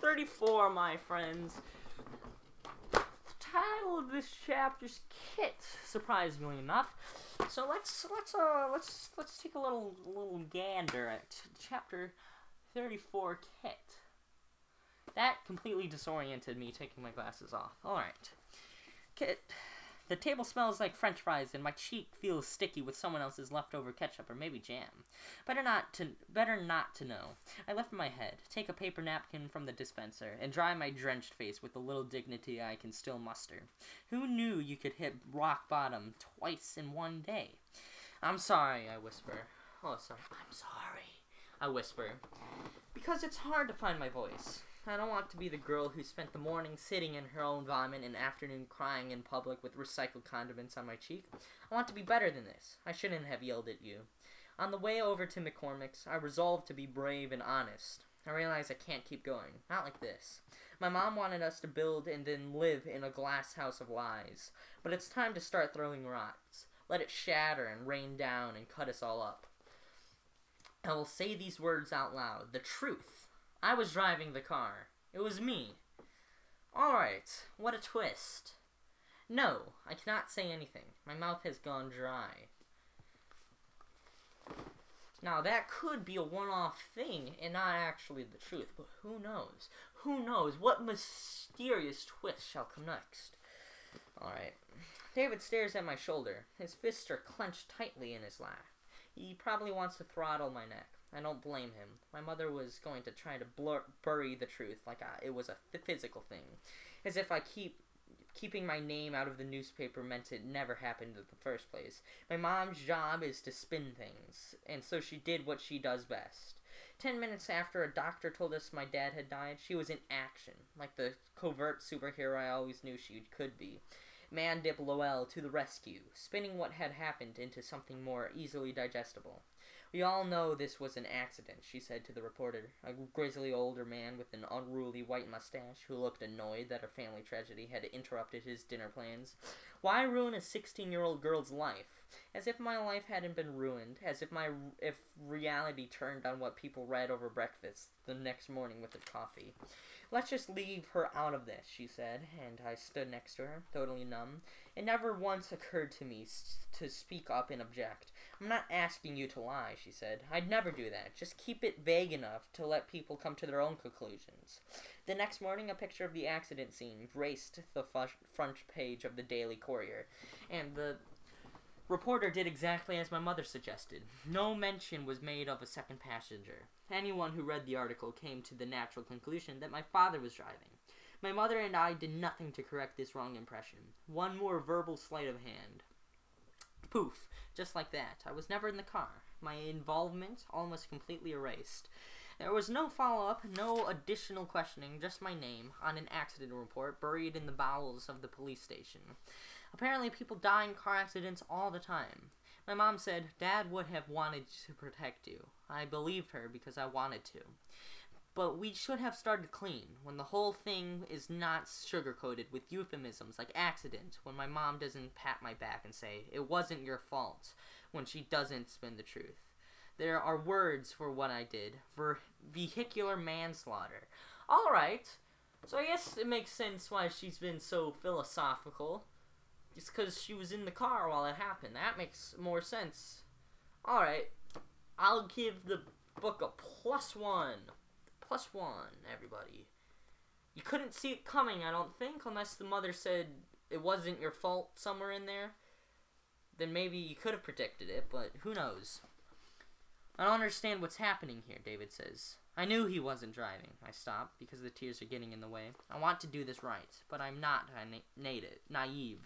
34, my friends. The title of this chapter's Kit, surprisingly enough. So let's take a little gander at chapter 34, Kit. That completely disoriented me, taking my glasses off. Alright. Kit. The table smells like french fries and my cheek feels sticky with someone else's leftover ketchup or maybe jam. Better not to know. I lift my head, take a paper napkin from the dispenser, and dry my drenched face with the little dignity I can still muster. Who knew you could hit rock bottom twice in one day? I'm sorry, I whisper. Oh, sorry. I'm sorry, I whisper. Because it's hard to find my voice. I don't want to be the girl who spent the morning sitting in her own vomit and afternoon crying in public with recycled condiments on my cheek. I want to be better than this. I shouldn't have yelled at you. On the way over to McCormick's, I resolved to be brave and honest. I realize I can't keep going. Not like this. My mom wanted us to build and then live in a glass house of lies. But it's time to start throwing rocks. Let it shatter and rain down and cut us all up. I will say these words out loud. The truth. I was driving the car. It was me. Alright, what a twist. No, I cannot say anything. My mouth has gone dry. Now, that could be a one-off thing and not actually the truth, but who knows? Who knows? What mysterious twist shall come next? Alright. David stares at my shoulder. His fists are clenched tightly in his lap. He probably wants to throttle my neck. I don't blame him. My mother was going to try to bury the truth like it was a physical thing. As if keeping my name out of the newspaper meant it never happened in the first place. My mom's job is to spin things, and so she did what she does best. 10 minutes after a doctor told us my dad had died, she was in action, like the covert superhero I always knew she could be. Mandip Lowell to the rescue, spinning what had happened into something more easily digestible. We all know this was an accident, she said to the reporter, a grizzly older man with an unruly white mustache who looked annoyed that a family tragedy had interrupted his dinner plans. Why ruin a 16-year-old girl's life? As if my life hadn't been ruined, as if if reality turned on what people read over breakfast the next morning with their coffee. Let's just leave her out of this, she said, and I stood next to her, totally numb. It never once occurred to me to speak up and object. I'm not asking you to lie, she said. I'd never do that. Just keep it vague enough to let people come to their own conclusions. The next morning, a picture of the accident scene graced the front page of the Daily Courier, and the reporter did exactly as my mother suggested. No mention was made of a second passenger. Anyone who read the article came to the natural conclusion that my father was driving. My mother and I did nothing to correct this wrong impression. One more verbal sleight of hand. Poof, just like that. I was never in the car. My involvement almost completely erased. There was no follow-up, no additional questioning, just my name on an accident report buried in the bowels of the police station. Apparently people die in car accidents all the time. My mom said, Dad would have wanted to protect you. I believed her because I wanted to. But we should have started clean, when the whole thing is not sugar-coated with euphemisms like accident, when my mom doesn't pat my back and say, it wasn't your fault, when she doesn't spin the truth. There are words for what I did, for vehicular manslaughter. Alright, so I guess it makes sense why she's been so philosophical. It's because she was in the car while it happened. That makes more sense. Alright, I'll give the book a +1. +1, everybody. You couldn't see it coming, I don't think, unless the mother said it wasn't your fault somewhere in there. Then maybe you could have predicted it, but who knows. I don't understand what's happening here, David says. I knew he wasn't driving. I stopped because the tears are getting in the way. I want to do this right, but I'm not naive.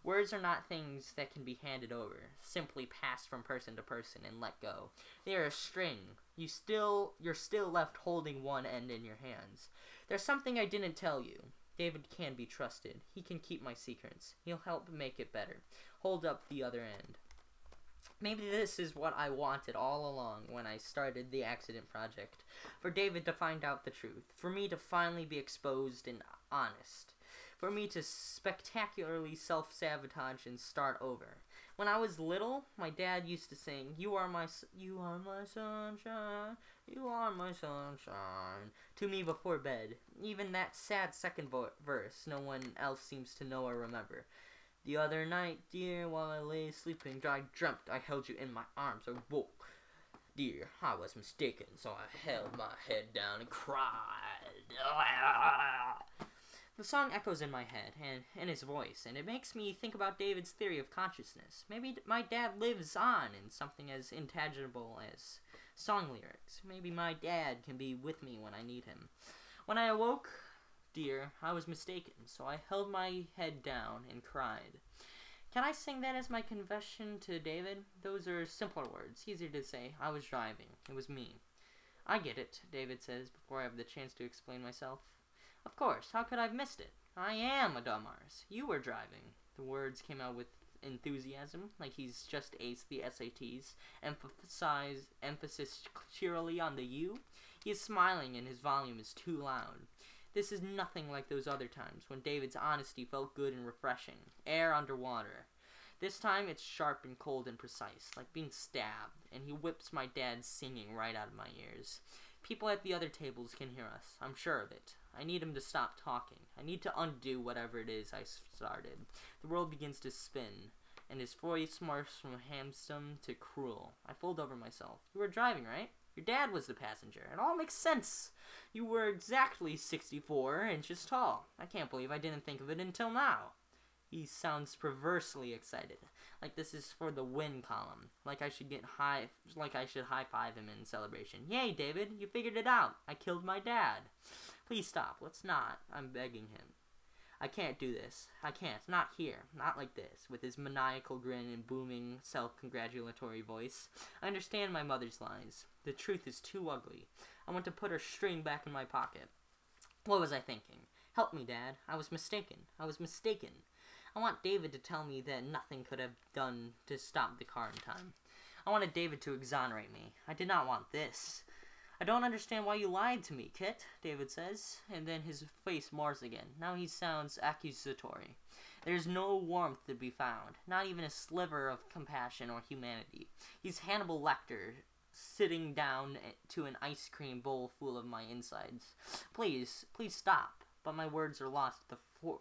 Words are not things that can be handed over, simply passed from person to person and let go. They are a string. You're still left holding one end in your hands. There's something I didn't tell you. David can be trusted. He can keep my secrets. He'll help make it better. Hold up the other end. Maybe this is what I wanted all along when I started the accident project. For David to find out the truth. For me to finally be exposed and honest. For me to spectacularly self-sabotage and start over. When I was little, my dad used to sing, You are my sunshine, You are my sunshine. To me before bed. Even that sad second verse no one else seems to know or remember. The other night, dear, while I lay sleeping, I dreamt I held you in my arms. I woke. Dear, I was mistaken, so I held my head down and cried. The song echoes in my head, and in his voice, and it makes me think about David's theory of consciousness. Maybe my dad lives on in something as intangible as song lyrics. Maybe my dad can be with me when I need him. When I awoke, dear, I was mistaken, so I held my head down and cried. Can I sing that as my confession to David? Those are simpler words, easier to say. I was driving. It was me. I get it, David says before I have the chance to explain myself. Of course, how could I have missed it? I am a dumb arse. You were driving. The words came out with enthusiasm, like he's just aced the SATs. Emphasis cheerily on the you. He is smiling and his volume is too loud. This is nothing like those other times when David's honesty felt good and refreshing. Air underwater. This time it's sharp and cold and precise, like being stabbed, and he whips my dad's singing right out of my ears. People at the other tables can hear us. I'm sure of it. I need him to stop talking. I need to undo whatever it is I started. The world begins to spin, and his voice morphs from handsome to cruel. I fold over myself. You were driving, right? Your dad was the passenger. It all makes sense. You were exactly 64 inches tall. I can't believe I didn't think of it until now. He sounds perversely excited, like this is for the win column, like I should high-five him in celebration. Yay, David, you figured it out. I killed my dad. Please stop. Let's not. I'm begging him. I can't do this. I can't. Not here. Not like this. With his maniacal grin and booming, self-congratulatory voice. I understand my mother's lies. The truth is too ugly. I want to put her string back in my pocket. What was I thinking? Help me, Dad. I was mistaken. I was mistaken. I want David to tell me that nothing could have done to stop the car in time. I wanted David to exonerate me. I did not want this. I don't understand why you lied to me, Kit, David says, and then his face morphs again. Now he sounds accusatory. There's no warmth to be found, not even a sliver of compassion or humanity. He's Hannibal Lecter, sitting down to an ice cream bowl full of my insides. Please stop. But my words are lost at the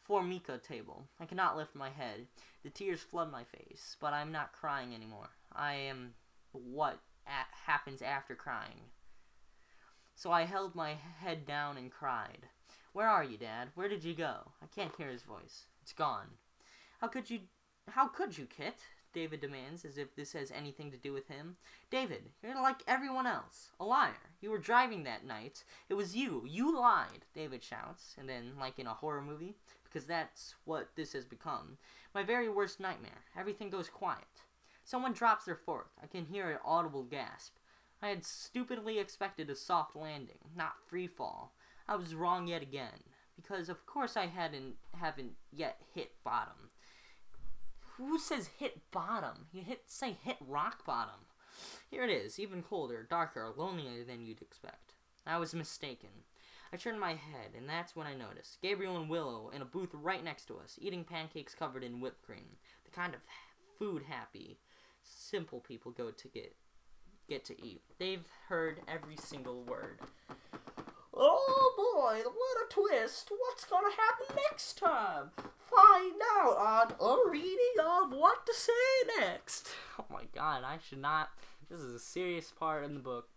Formica table. I cannot lift my head. The tears flood my face, but I'm not crying anymore. I am what happens after crying. So I held my head down and cried. Where are you, Dad? Where did you go? I can't hear his voice. It's gone. How could you, Kit? David demands, as if this has anything to do with him. David, you're like everyone else. A liar. You were driving that night. It was you. You lied, David shouts, and then, like in a horror movie, because that's what this has become, my very worst nightmare. Everything goes quiet. Someone drops their fork. I can hear an audible gasp. I had stupidly expected a soft landing, not free fall. I was wrong yet again, because of course I haven't yet hit bottom. Who says hit bottom? You say hit rock bottom. Here it is, even colder, darker, lonelier than you'd expect. I was mistaken. I turned my head, and that's when I noticed Gabriel and Willow in a booth right next to us, eating pancakes covered in whipped cream. The kind of food-happy, simple people go to get to eat. They've heard every single word. Oh boy, what a twist! What's gonna happen next time? Find out on a reading of What to Say Next. Oh my god, I should not. This is a serious part in the book.